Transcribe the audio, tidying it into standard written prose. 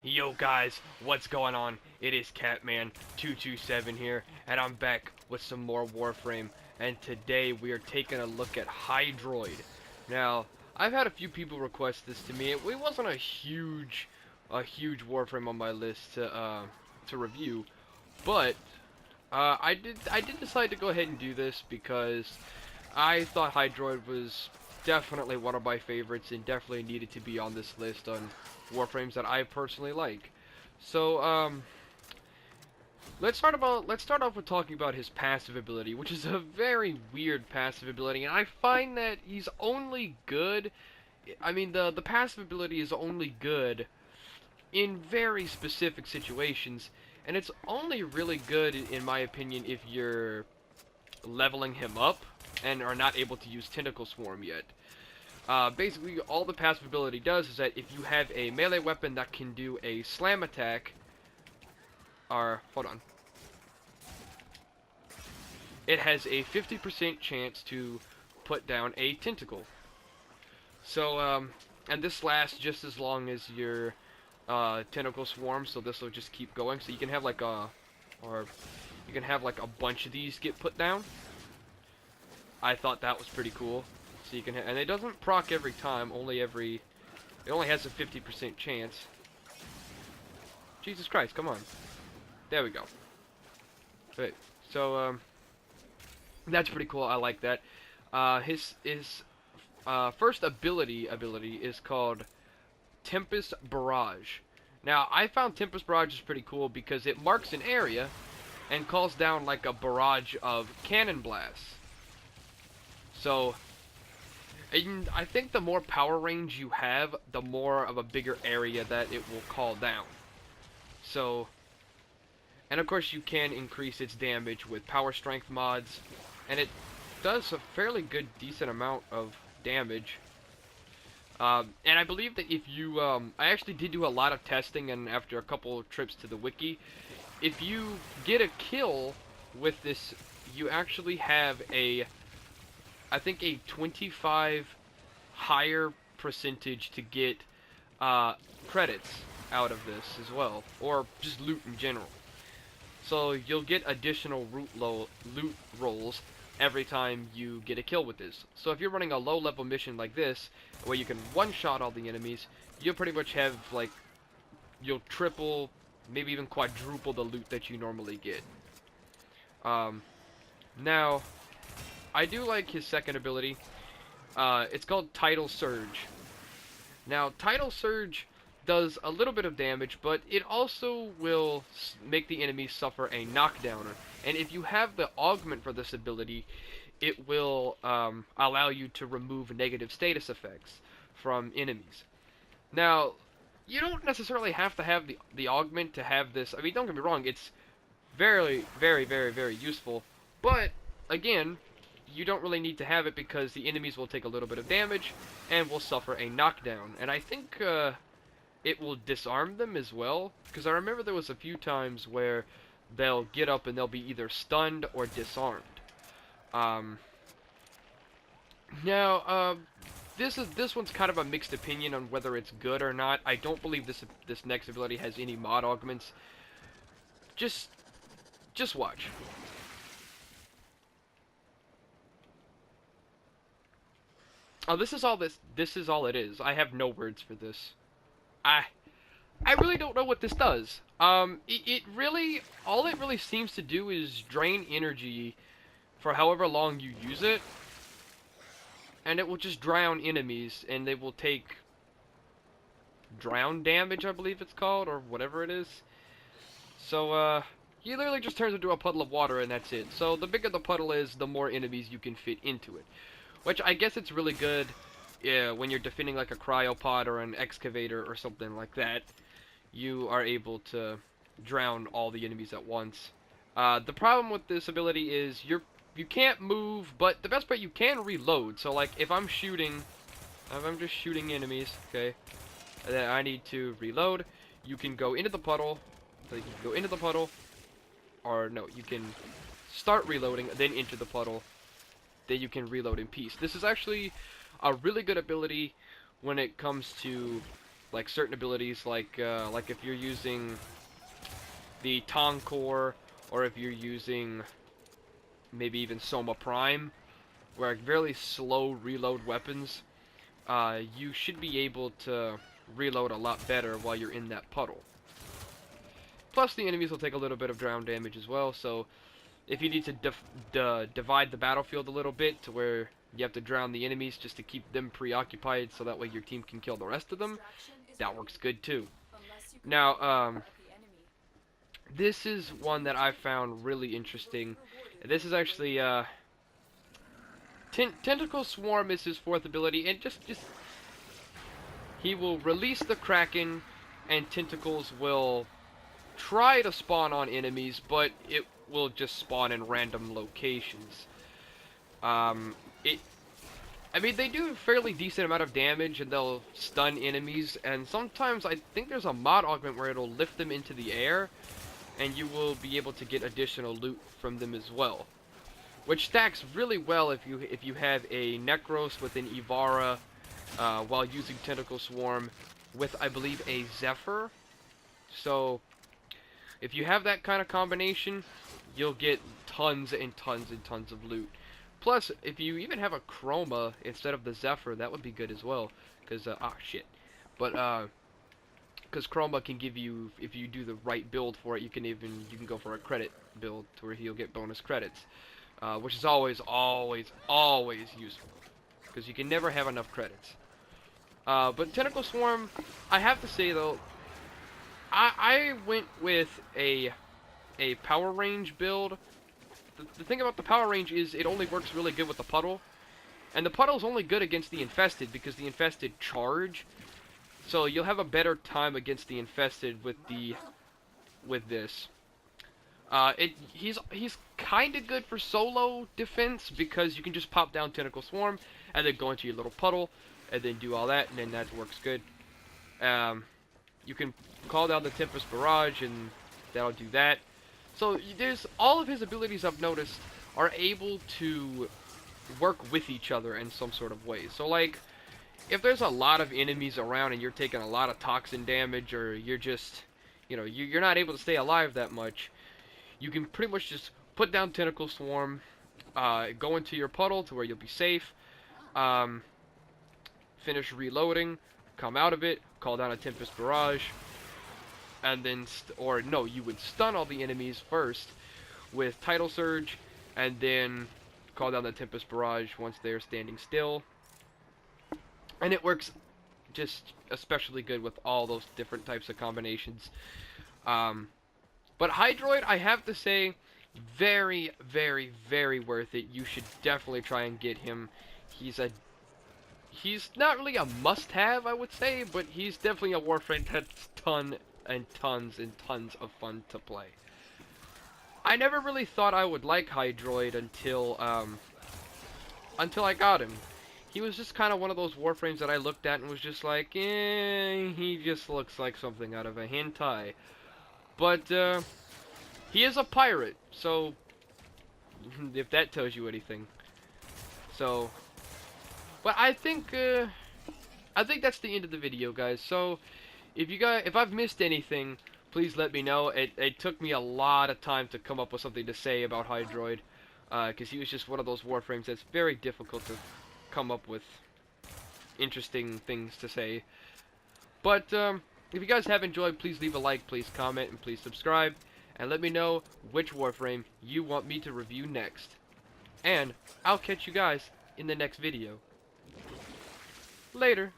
Yo guys, what's going on? It is Catman227 here, and I'm back with some more Warframe, and today we are taking a look at Hydroid. Now, I've had a few people request this to me. It wasn't a huge Warframe on my list to review, but I did decide to go ahead and do this because I thought Hydroid was definitely one of my favorites and definitely needed to be on this list on Warframes that I personally like. So, let's start off with talking about his passive ability, which is a very weird passive ability, and I find that he's only good. I mean, the passive ability is only good in very specific situations, and it's only really good, in my opinion, if you're leveling him up and are not able to use Tentacle Swarm yet. Basically, all the passive ability does is that if you have a melee weapon that can do a slam attack, or, hold on, it has a 50% chance to put down a tentacle. So, and this lasts just as long as your tentacle swarm, so this will just keep going. So you can have like a bunch of these get put down. I thought that was pretty cool. So you can, and it doesn't proc every time. It only has a 50% chance. Jesus Christ, come on. There we go. Okay, so that's pretty cool. I like that. His first ability is called Tempest Barrage. Now, I found Tempest Barrage is pretty cool because it marks an area and calls down like a barrage of cannon blasts. So, and I think the more power range you have, the more of a bigger area that it will call down. So, and of course you can increase its damage with power strength mods, and it does a fairly good, decent amount of damage. And I believe that if you, I actually did do a lot of testing, and after a couple of trips to the wiki, if you get a kill with this, you actually have I think a 25 higher percentage to get credits out of this as well, or just loot in general. So you'll get additional loot rolls every time you get a kill with this. So if you're running a low-level mission like this, where you can one-shot all the enemies, you'll pretty much have, like, you'll triple, maybe even quadruple the loot that you normally get. Now, I do like his second ability. It's called Tidal Surge. Now, Tidal Surge does a little bit of damage, but it also will make the enemy suffer a knockdown. And if you have the augment for this ability, it will allow you to remove negative status effects from enemies. Now, you don't necessarily have to have the augment to have this. I mean, don't get me wrong, it's very, very, very, very useful. But, again, you don't really need to have it because the enemies will take a little bit of damage and will suffer a knockdown. And I think it will disarm them as well, because I remember there was a few times where they'll get up and they'll be either stunned or disarmed. Now, this one's kind of a mixed opinion on whether it's good or not. I don't believe this next ability has any mod augments. Just watch. Oh, this is all it is. I have no words for this. I really don't know what this does. It really, all it really seems to do is drain energy for however long you use it, and it will just drown enemies, and they will take drown damage, I believe it's called, or whatever it is. So, he literally just turns into a puddle of water, and that's it. So, the bigger the puddle is, the more enemies you can fit into it. Which, I guess it's really good when you're defending like a cryopod or an excavator or something like that. You are able to drown all the enemies at once. The problem with this ability is you can't move, but the best part, you can reload. So like if I'm just shooting enemies, okay, and then I need to reload, you can go into the puddle, so you can go into the puddle, or no, you can start reloading, then enter the puddle, then you can reload in peace. This is actually a really good ability when it comes to like certain abilities, like if you're using the Tong Core, or if you're using maybe even Soma Prime, where really slow reload weapons, you should be able to reload a lot better while you're in that puddle. Plus, the enemies will take a little bit of drown damage as well, so if you need to divide the battlefield a little bit to where you have to drown the enemies just to keep them preoccupied so that way your team can kill the rest of them, that works good too. Now, this is one that I found really interesting. This is actually, Tentacle Swarm is his fourth ability, and just he will release the Kraken, and tentacles will try to spawn on enemies, but it will just spawn in random locations. I mean, they do a fairly decent amount of damage, and they'll stun enemies, and sometimes I think there's a mod augment where it'll lift them into the air, and you will be able to get additional loot from them as well. Which stacks really well if you have a Necros with an Ivara, while using Tentacle Swarm with, I believe, a Zephyr. So, if you have that kind of combination, you'll get tons and tons and tons of loot. Plus, if you even have a Chroma instead of the Zephyr, that would be good as well. Because, because Chroma can give you, if you do the right build for it, you can go for a credit build to where you'll get bonus credits. Which is always useful. Because you can never have enough credits. But Tentacle Swarm, I have to say though, I went with a power range build. The thing about the power range is it only works really good with the puddle. And the puddle's only good against the infested because the infested charge. So you'll have a better time against the infested with this. He's kind of good for solo defense because you can just pop down Tentacle Swarm and then go into your little puddle and then do all that, and then that works good. You can call down the Tempest Barrage and that'll do that. So there's all of his abilities I've noticed are able to work with each other in some sort of way. So like, if there's a lot of enemies around and you're taking a lot of toxin damage, or you're just, you're not able to stay alive that much, you can pretty much just put down Tentacle Swarm, go into your puddle to where you'll be safe, finish reloading, come out of it, call down a Tempest Barrage, and then, you would stun all the enemies first with Tidal Surge, and then call down the Tempest Barrage once they're standing still. And it works just especially good with all those different types of combinations. But Hydroid, I have to say, very, very, very worth it. You should definitely try and get him. He's not really a must-have, I would say, but he's definitely a Warframe that's tons and tons and tons of fun to play. I never really thought I would like Hydroid until I got him. He was just kind of one of those Warframes that I looked at and was just like, he just looks like something out of a hentai. But, he is a pirate, so, if that tells you anything. So, but I think that's the end of the video, guys. So, if I've missed anything, please let me know. It took me a lot of time to come up with something to say about Hydroid, because he was just one of those Warframes that's very difficult to come up with interesting things to say. But, if you guys have enjoyed, please leave a like, please comment, and please subscribe. And let me know which Warframe you want me to review next. And I'll catch you guys in the next video. Later.